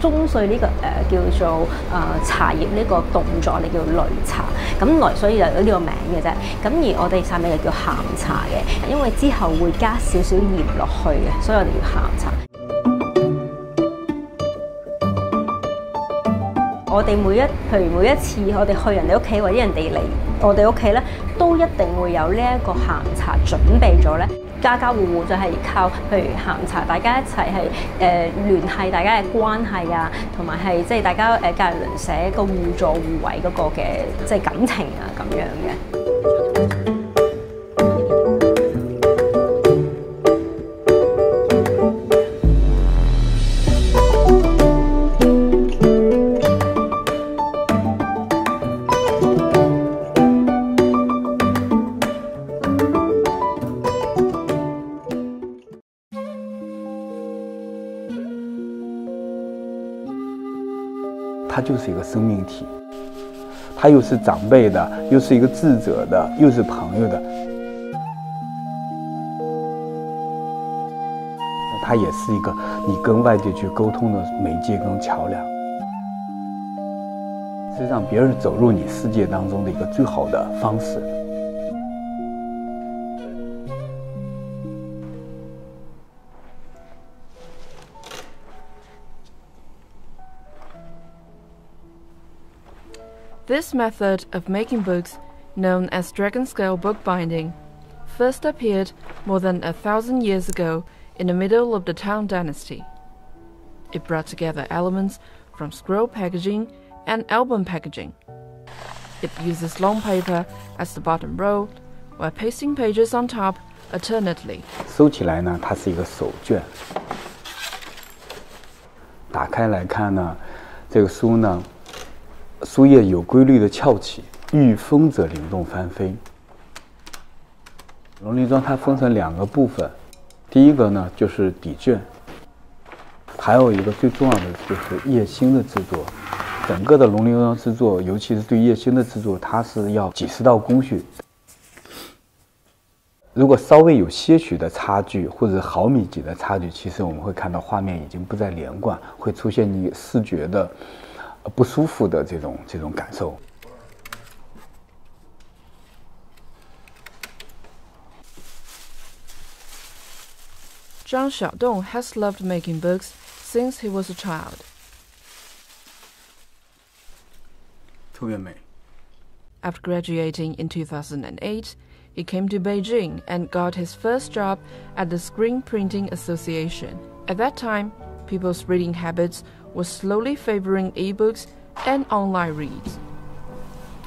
中碎呢、叫做茶葉呢個動作，你叫擂茶。咁擂所以就有呢個名嘅啫。咁而我哋汕尾就叫鹹茶嘅，因為之後會加少少鹽落去嘅，所以我哋叫鹹茶。我哋譬如每一次我哋去人哋屋企或者人哋嚟我哋屋企咧，都一定會有呢一個鹹茶準備咗咧。家家戶戶就係靠譬如鹹茶，大家一齊係聯繫大家嘅關係啊，同埋係即係大家隔離鄰舍個互助互惠嗰個嘅即係感情啊咁樣嘅。它就是一个生命体，它又是长辈的，又是一个智者的，又是朋友的，它也是一个你跟外界去沟通的媒介跟桥梁，是让别人走入你世界当中的一个最好的方式。This method of making books, known as dragon scale bookbinding, first appeared more than 1,000 years ago in the middle of the Tang Dynasty. It brought together elements from scroll packaging and album packaging. It uses long paper as the bottom row, while pasting pages on top alternately. 收起来呢，它是一个手卷。打开来看呢，这个书呢。书页有规律的翘起，遇风则灵动翻飞。龙鳞装它分成2个部分，第一个呢就是底卷，还有一个最重要的就是叶芯的制作。整个的龙鳞装制作，尤其是对叶芯的制作，它是要几十道工序。如果稍微有些许的差距，或者毫米级的差距，其实我们会看到画面已经不再连贯，会出现你视觉的。不舒服的这种感受。Zhang Xiaodong has loved making books since he was a child. 特别美。After graduating in 2008, he came to Beijing and got his first job at the Screen Printing Association. At that time, people's reading habits was slowly favoring e-books and online reads.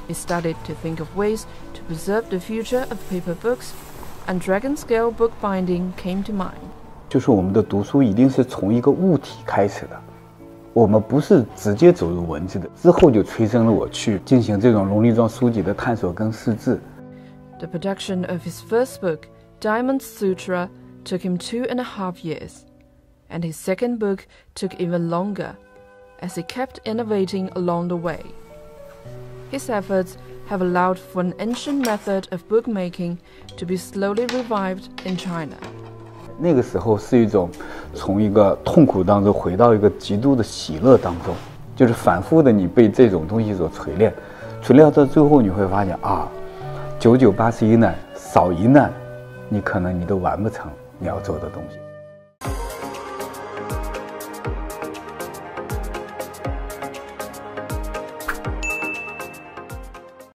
He started to think of ways to preserve the future of paper books, and dragon scale bookbinding came to mind. 就是我们的读书一定是从一个物体开始的，我们不是直接走入文字的，之后就催生了我去进行这种龙鳞装书籍的探索跟试制。The production of his first book, Diamond Sutra, took him 2.5 years. And his second book took even longer, as he kept innovating along the way. His efforts have allowed for an ancient method of bookmaking to be slowly revived in China. 那个时候是一种从一个痛苦当中回到一个极度的喜乐当中，就是反复的你被这种东西所锤炼，锤炼到最后你会发现啊，9981难，少一难，你可能你都完不成你要做的东西。